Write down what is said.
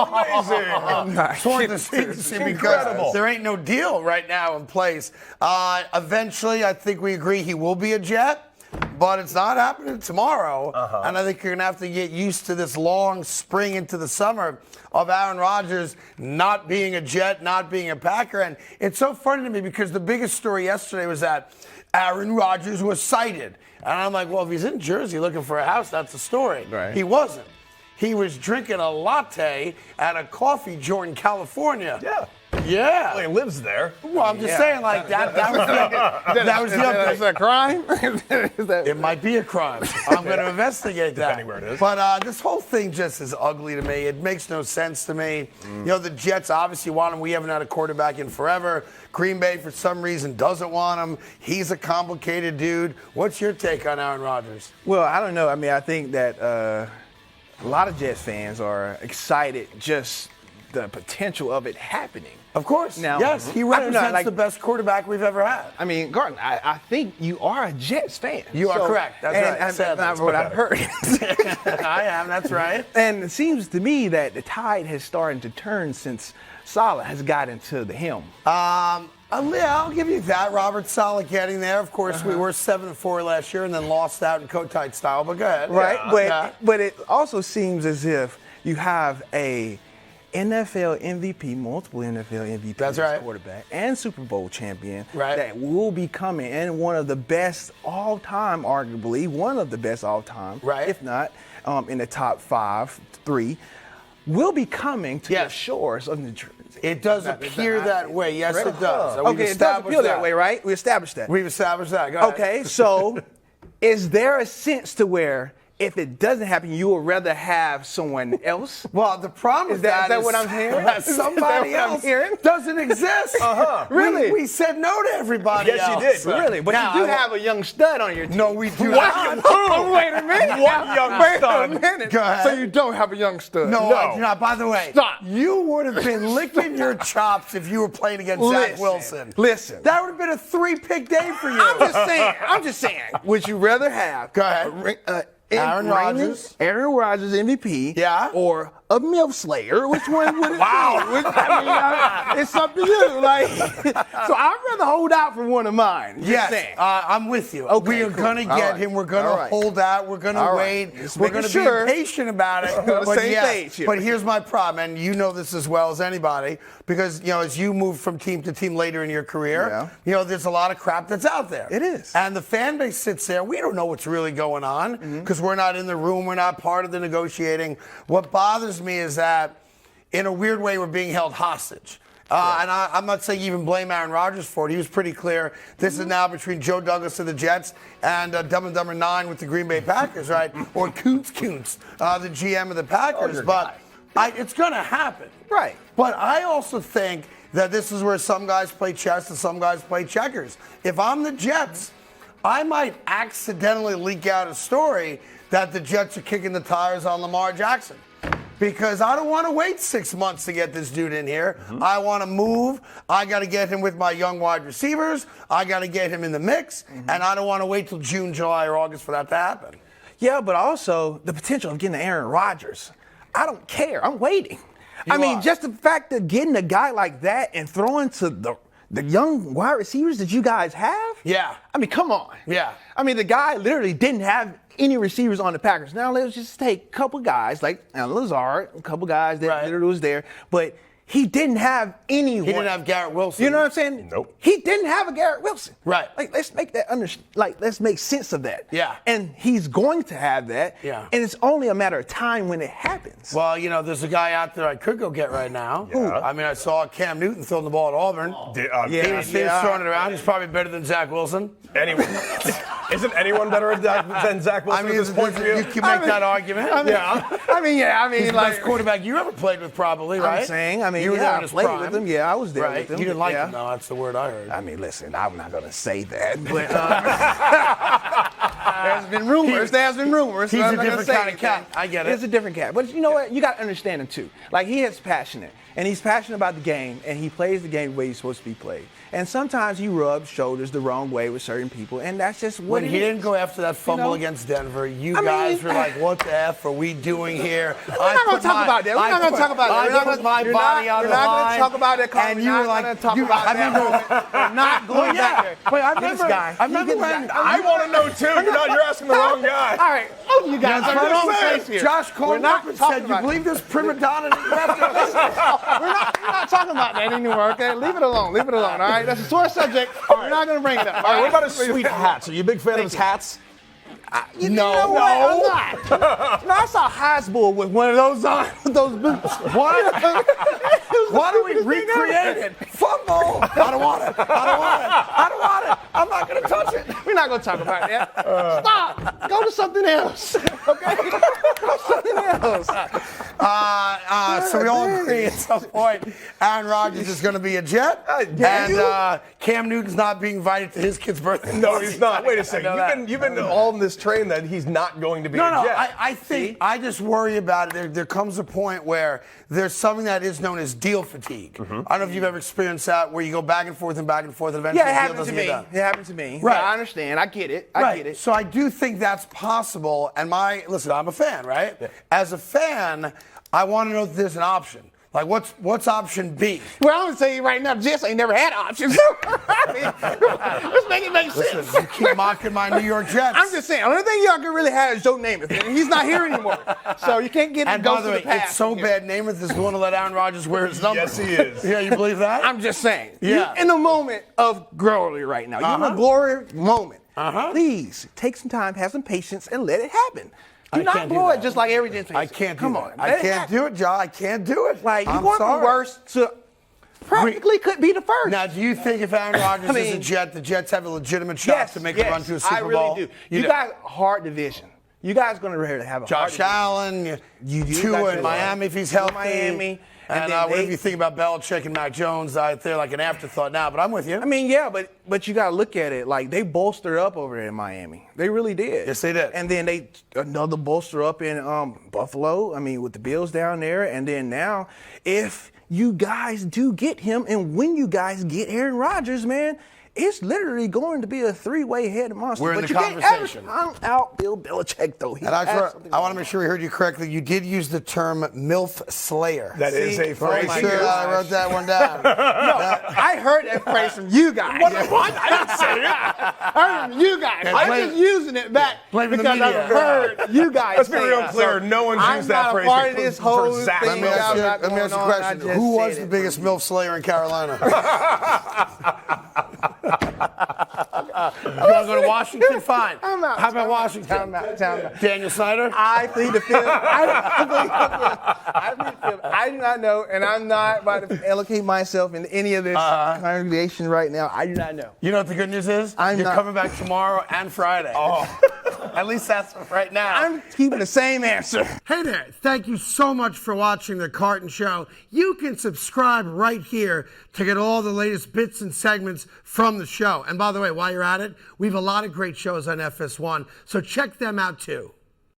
Amazing. Toward the season because there ain't no deal right now in place. Eventually, I think we agree he will be a Jet. But it's not happening tomorrow. And I think you're going to have to get used to this long spring into the summer of Aaron Rodgers not being a Jet, not being a Packer. And it's so funny to me because the biggest story yesterday was that Aaron Rodgers was cited. And I'm like, well, if he's in Jersey looking for a house, that's the story. Right. He wasn't. He was drinking a latte at a coffee joint in California. Yeah. Yeah. Well, he lives there. Well, I'm just saying, like, that was the update. Is that a crime? It might be a crime. I'm going to investigate that. Depending where it is. But this whole thing just is ugly to me. It makes no sense to me. You know, the Jets obviously want him. We haven't had a quarterback in forever. Green Bay, for some reason, doesn't want him. He's a complicated dude. What's your take on Aaron Rodgers? Well, I don't know. I mean, I think that a lot of Jets fans are excited just the potential of it happening. Of course. Now, yes, he represents the best quarterback we've ever had. I mean, Carton, I think you are a Jets fan. You are correct. That's right. That's what I've heard. I am. That's right. And it seems to me that the tide has started to turn since Saleh has got into the helm. I'll give you that. Robert Saleh getting there. Of course, we were 7-4 last year and then lost out in coat-tight style. But go ahead. Right. But it also seems as if you have a NFL MVP, multiple NFL MVP That's right. quarterback, and Super Bowl champion Right. that will be coming, and one of the best all-time, arguably, one of the best all-time, Right. if not in the top 3, will be coming to the shores of New Jersey. It does appear that way. Yes, correct? it does. Okay, it does appear that way, right? We established that. We've established that. Go ahead. Okay, so is there a sense to where if it doesn't happen, you would rather have someone else? Well, the problem Is that what I'm hearing? that somebody Is that what I'm else hearing? doesn't exist. Really? We said no to everybody Yes, you else. did. Really? But Now, you do have a young stud on your team. No, we do What? not. Oh, wait a minute. What young Wait stud? a minute. Go ahead. So you don't have a young stud? No, I do not. By the way, Stop. you would have been licking your chops if you were playing against Zach Wilson. Listen. That would have been a 3-pick day for you. I'm just saying. Would you rather have Go ahead. Aaron Rodgers. Aaron Rodgers MVP. Yeah. Or a MILF Slayer? Which one would it be? It's up to you. Like, so I'd rather hold out for one of mine. Yes, I'm with you. Okay, we are cool. going to get him. We're going to hold out. We're going to wait. We're going to be impatient about it. On the same page here. But here's my problem, and you know this as well as anybody, because as you move from team to team later in your career, there's a lot of crap that's out there. It is. And the fan base sits there. We don't know what's really going on because we're not in the room. We're not part of the negotiating. What bothers me is that, in a weird way, we're being held hostage. And I'm not saying even blame Aaron Rodgers for it. He was pretty clear. This is now between Joe Douglas of the Jets and Dumb and Dumber 9 with the Green Bay Packers, right? Or Kuntz, the GM of the Packers. But it's going to happen. Right. But I also think that this is where some guys play chess and some guys play checkers. If I'm the Jets, I might accidentally leak out a story that the Jets are kicking the tires on Lamar Jackson. Because I don't want to wait 6 months to get this dude in here. I want to move. I got to get him with my young wide receivers. I got to get him in the mix. And I don't want to wait till June, July, or August for that to happen. Yeah, but also the potential of getting Aaron Rodgers. I don't care. I'm waiting. Just the fact of getting a guy like that and throwing to the young wide receivers that you guys have? Yeah. Come on. Yeah. The guy literally didn't have any receivers on the Packers. Now, let's just take a couple guys, like Lazard, a couple guys that literally was there. But he didn't have anyone. He didn't have Garrett Wilson. You know what I'm saying? Nope. He didn't have a Garrett Wilson. Right. Let's make that let's make sense of that. Yeah. And he's going to have that. Yeah. And it's only a matter of time when it happens. Well, there's a guy out there I could go get right now. Yeah. I saw Cam Newton throwing the ball at Auburn. He was throwing it around. He's probably better than Zach Wilson. Isn't anyone better than Zach Wilson at this point for you? You can make that argument. He's the best quarterback you ever played with, probably, right? I'm saying, you were there in I his played prime. with him. Yeah, I was there with him. You didn't like yeah. him, though. That's the word I heard. Listen, I'm not going to say that. But, There's been rumors. He's a different kind of cat. I get it. He's a different cat. But you know what? You got to understand him, too. Like, he is passionate. And he's passionate about the game. And he plays the game the way he's supposed to be played. And sometimes he rubs shoulders the wrong way with certain people. And that's just what When he didn't go after that fumble against Denver, you guys were like, what the F are we doing here? We're not going to talk about that. We're not going to talk about that. I put my body on the line. We're not going to talk about that, Carton. And you were like, we're not going back there. Wait, I remember when. I want to know, too. You're asking the wrong guy. All right. Oh, you guys are on the place here. Josh called up and said, you believe this prima donna that you left us? We're not talking about that anymore, okay? Leave it alone. Leave it alone, all right? That's a sore subject. We're not going to bring it up. All right, what about his sweet hats? Are you a big fan of his hats? You know what? I'm not. I saw Hasbull with one of those on, with those boots. What? Why don't we recreate it? Fumble! I don't want it. I'm not going to touch it. We're not going to talk about that. Stop. Go to something else. Okay? Go to something else. So we all agree at some point Aaron Rodgers is going to be a Jet, and Cam Newton's not being invited to his kid's birthday. No, he's not. Wait a second. You've been all in this train that he's not going to be a Jet. I think I just worry about it. There comes a point where there's something that is known as deal fatigue. I don't know if you've ever experienced that, where you go back and forth, and eventually it happened to me. It happened to me. Right. I understand. I get it. I get it. So I do think that's possible. And listen, I'm a fan, right? Yeah. As a fan, I want to know if there's an option. Like, what's option B? Well, I'm going to tell you right now, Jess ain't never had options. Let's make it make sense. Listen, you keep mocking my New York Jets. I'm just saying, the only thing y'all can really have is Joe Namath, and he's not here anymore. So you can't get him to go to the past. It's so bad Namath is going to let Aaron Rodgers wear his number. Yes, he is. Yeah, you believe that? I'm just saying. Yeah. You're in a moment of glory right now. You're in a glory moment. Please, take some time, have some patience, and let it happen. Do not blow it just like every Jets fan. I can't Come do on. it. I can't do it, John. I can't do it. Like, you're going from worst to practically could be the first. Now, do you think if Aaron Rodgers is a Jet, the Jets have a legitimate shot to make a run to a Super Bowl? I really do. You guys, hard division. You guys going to have a Josh Allen, Tua in Miami if he's healthy. Miami. And what do you think about Belichick and Mac Jones? They're like an afterthought now, but I'm with you. I mean, yeah, but you got to look at it. Like, they bolstered up over there in Miami. They really did. Yes, they did. And then another bolster up in Buffalo, with the Bills down there. And then now, if you guys do get him, and when you guys get Aaron Rodgers, man, it's literally going to be a three-way head monster. We're in the conversation. I'm out Bill Belichick, though. I want to make sure we heard you correctly. You did use the term MILF Slayer. That is a phrase. I wrote that one down. I heard that phrase from you guys. What? I didn't say it. I heard from you guys. I'm just using it back because I've heard you guys. Let's be real clear. No one's used that phrase part of this whole for Zach. thing. Let me ask you a question. Who was the biggest MILF Slayer in Carolina? You want to go to Washington? Fine. I'm out. How about Washington? I'm out. Daniel Snyder? I plead the fifth. I do not know, and I'm not about to allocate myself in any of this congregation right now. I do not know. You know what the good news is? You're coming back tomorrow and Friday. At least that's right now. I'm keeping the same answer. Hey there. Thank you so much for watching The Carton Show. You can subscribe right here to get all the latest bits and segments from the show. And by the way, while you're at it, we have a lot of great shows on FS1, so check them out too.